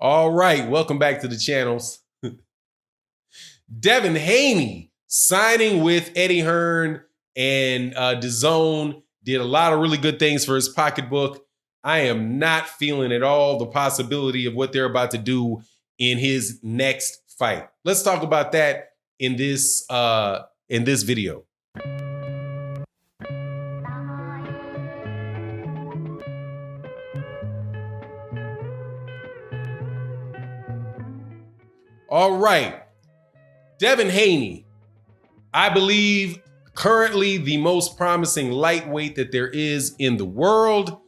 All right, welcome back to the channels. Devin Haney signing with Eddie Hearn and Dazn'S did a lot of really good things for his pocketbook. I am not feeling at all the possibility of what they're about to do in his next fight. Let's talk about that in this video. All right, Devin Haney, I believe currently the most promising lightweight that there is in the world.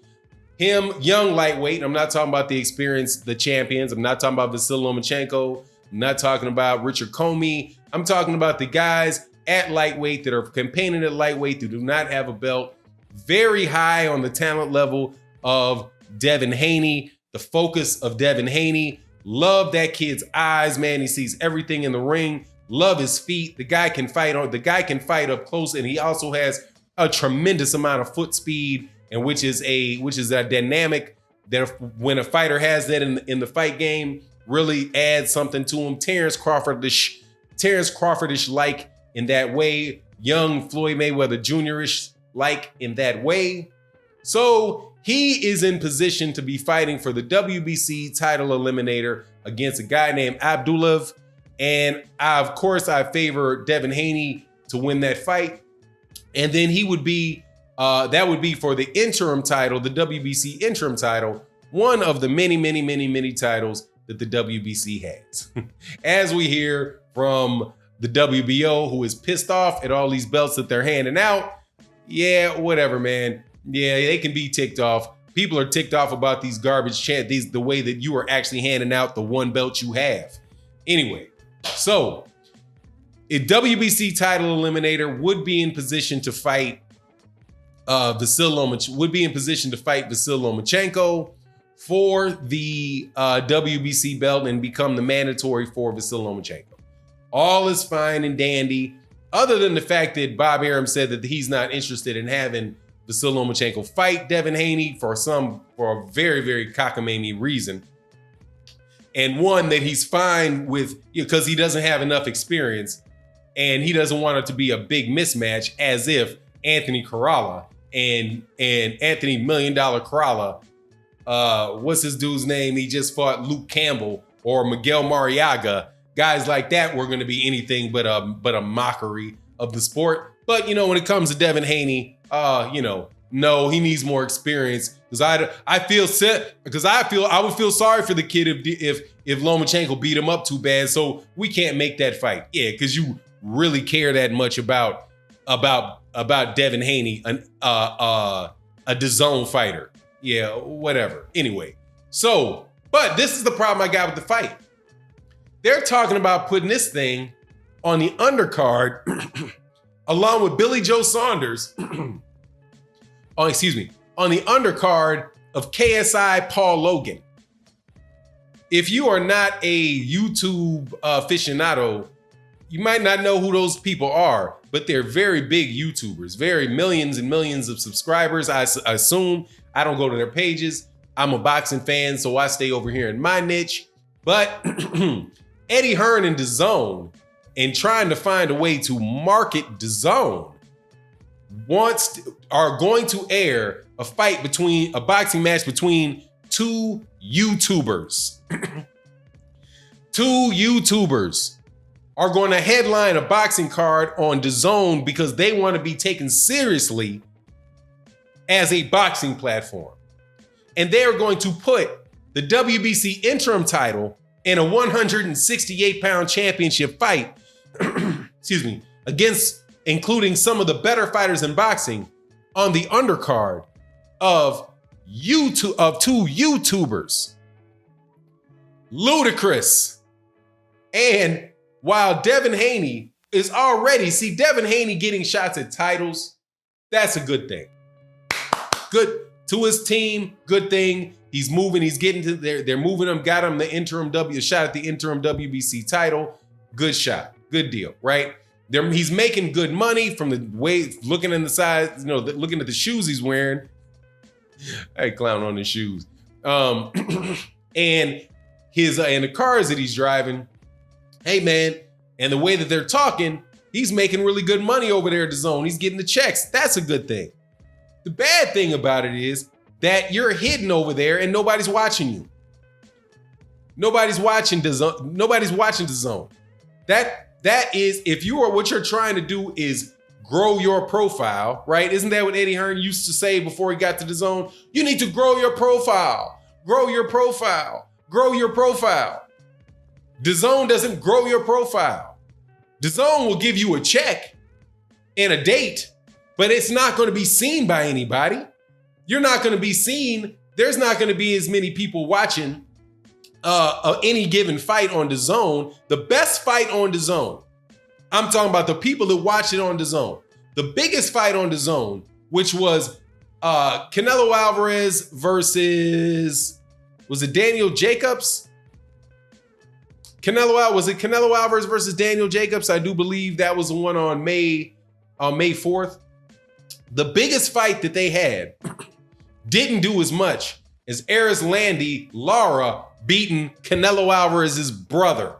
Him, young lightweight. I'm not talking about the experienced, the champions. I'm not talking about Vasily Lomachenko. I'm not talking about Richard Comey. I'm talking about the guys at lightweight that are campaigning at lightweight that do not have a belt. Very high on the talent level of Devin Haney, the focus of Devin Haney. Love that kid's eyes, man. He sees everything in the ring. Love his feet. The guy can fight up close, and he also has a tremendous amount of foot speed, and which is a dynamic that when a fighter has that in the fight game, really adds something to him. Terrence Crawfordish like in that way. Young Floyd Mayweather Jr.-ish like in that way. So he is in position to be fighting for the WBC title eliminator against a guy named Abdulov. And of course, I favor Devin Haney to win that fight. And then he would be, that would be for the interim title, the WBC interim title, one of the many titles that the WBC has. As we hear from the WBO, who is pissed off at all these belts that they're handing out. Yeah, whatever, man. Yeah, they can be ticked off. People are ticked off about these garbage chants, the way that you are actually handing out the one belt you have. Anyway, so a WBC title eliminator would be in position to fight Vasily Lomachenko for the WBC belt and become the mandatory for Vasily Lomachenko. All is fine and dandy, other than the fact that Bob Arum said that he's not interested in having Vasily Lomachenko fight Devin Haney for a very cockamamie reason. And one that he's fine with because he doesn't have enough experience and he doesn't want it to be a big mismatch, as if Anthony Corrala and Anthony $1 Million Corrala, what's his dude's name? He just fought Luke Campbell or Miguel Mariaga. Guys like that were going to be anything but a mockery of the sport. But when it comes to Devin Haney, no, he needs more experience. Because I would feel sorry for the kid if Lomachenko beat him up too bad. So we can't make that fight. Yeah, because you really care that much about Devin Haney, a Dazn'S fighter. Yeah, whatever. Anyway, but this is the problem I got with the fight. They're talking about putting this thing on the undercard along with Billy Joe Saunders, on the undercard of KSI Paul Logan. If you are not a YouTube aficionado, you might not know who those people are, but they're very big YouTubers, very millions and millions of subscribers. I assume. I don't go to their pages. I'm a boxing fan, so I stay over here in my niche. But Eddie Hearn and Dazn'S, and trying to find a way to market Dazn'S, are going to air a boxing match between two YouTubers. Two YouTubers are going to headline a boxing card on Dazn'S because they want to be taken seriously as a boxing platform. And they are going to put the WBC interim title in a 168-pound championship fight, against including some of the better fighters in boxing on the undercard of two YouTubers. Ludicrous. And while Devin Haney is Devin Haney getting shots at titles, that's a good thing. Good to his team, good thing. He's moving, he's getting to they're moving him, got him the shot at the interim WBC title. Good shot, good deal, right? He's making good money from the way, looking in the size, looking at the shoes he's wearing. I clown on his shoes. And his and the cars that he's driving. Hey, man, and the way that they're talking, he's making really good money over there at DAZN. He's getting the checks. That's a good thing. The bad thing about it is that you're hidden over there and nobody's watching you. Nobody's watching DAZN. Nobody's watching DAZN. That is, if you are, what you're trying to do is grow your profile, right? Isn't that what Eddie Hearn used to say before he got to DAZN? You need to grow your profile. Grow your profile. Grow your profile. DAZN doesn't grow your profile. DAZN will give you a check and a date, but it's not going to be seen by anybody. You're not going to be seen. There's not going to be as many people watching any given fight on DAZN. The best fight on DAZN, I'm talking about the people that watch it on DAZN. The biggest fight on DAZN, which was Canelo Alvarez versus, was it Daniel Jacobs? Was it Canelo Alvarez versus Daniel Jacobs? I do believe that was the one on May 4th. The biggest fight that they had didn't do as much as Landy Lara beating Canelo Alvarez's brother.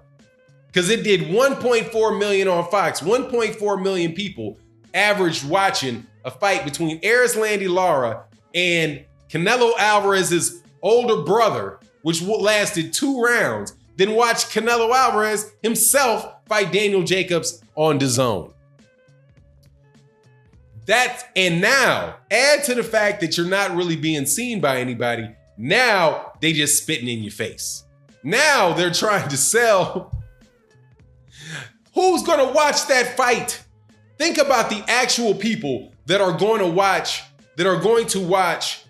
Because it did 1.4 million on Fox. 1.4 million people averaged watching a fight between Landy Lara and Canelo Alvarez's older brother, which lasted 2 rounds. Then watch Canelo Alvarez himself fight Daniel Jacobs on DAZN. And now, add to the fact that you're not really being seen by anybody. Now, they just spitting in your face. Now, they're trying to sell. Who's going to watch that fight? Think about the actual people that are going to watch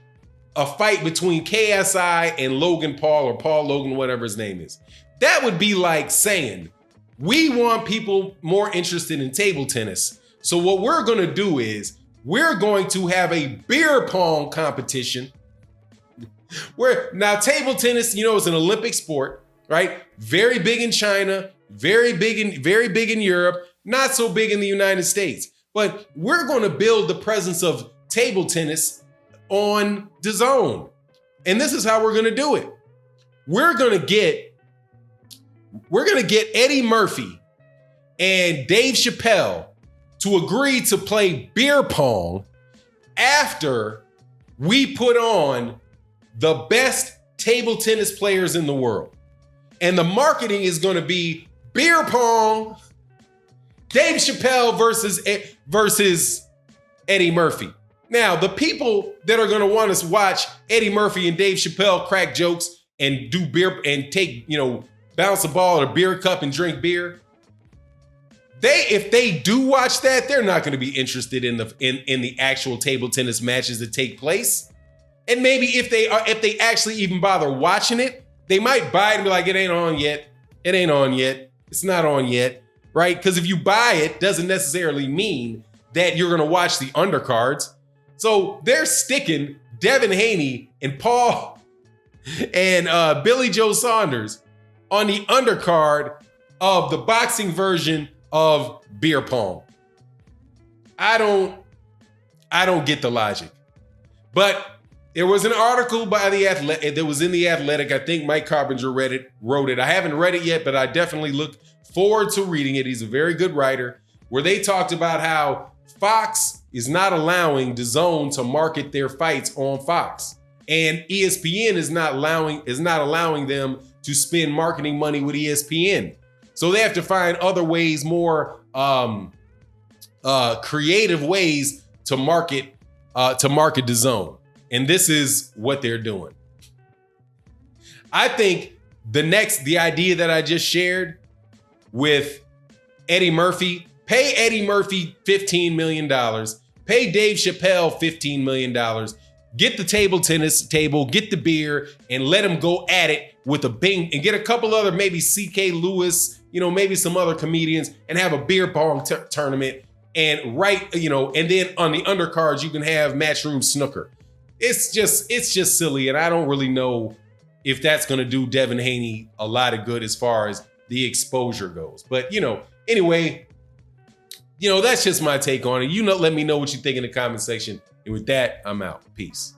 a fight between KSI and Logan Paul, or Paul Logan, whatever his name is. That would be like saying, we want people more interested in table tennis. So what we're going to do is we're going to have a beer pong competition. Now table tennis, is an Olympic sport, right? Very big in China, very big in Europe, not so big in the United States. But we're going to build the presence of table tennis on DAZN. And this is how we're going to do it. We're going to get Eddie Murphy and Dave Chappelle to agree to play beer pong after we put on the best table tennis players in the world. And the marketing is going to be beer pong, Dave Chappelle versus Eddie Murphy. Now, the people that are going to want to watch Eddie Murphy and Dave Chappelle crack jokes and do beer and take, bounce a ball at a beer cup and drink beer, if they do watch that, they're not going to be interested in the actual table tennis matches that take place. And maybe if they actually even bother watching it, they might buy it and be like, it ain't on yet. It ain't on yet. It's not on yet, right? Because if you buy it, doesn't necessarily mean that you're going to watch the undercards. So they're sticking Devin Haney and Paul and Billy Joe Saunders on the undercard of the boxing version of beer pong. I don't get the logic. But there was an article by that was in The Athletic. I think Mike Carpenter wrote it. I haven't read it yet, but I definitely look forward to reading it. He's a very good writer, where they talked about how Fox is not allowing DAZN to market their fights on Fox. And ESPN is not allowing them to spend marketing money with ESPN. So they have to find other ways, more creative ways to market DAZN. And this is what they're doing. I think the idea that I just shared with Eddie Murphy, pay Eddie Murphy $15 million, pay Dave Chappelle $15 million, get the table tennis table, get the beer, and let him go at it with a bing, and get a couple other, maybe C.K. Lewis, maybe some other comedians, and have a beer pong tournament. And and then on the undercards, you can have Matchroom Snooker. It's just silly, and I don't really know if that's going to do Devin Haney a lot of good as far as the exposure goes. But, anyway, that's just my take on it. Let me know what you think in the comment section. And with that, I'm out. Peace.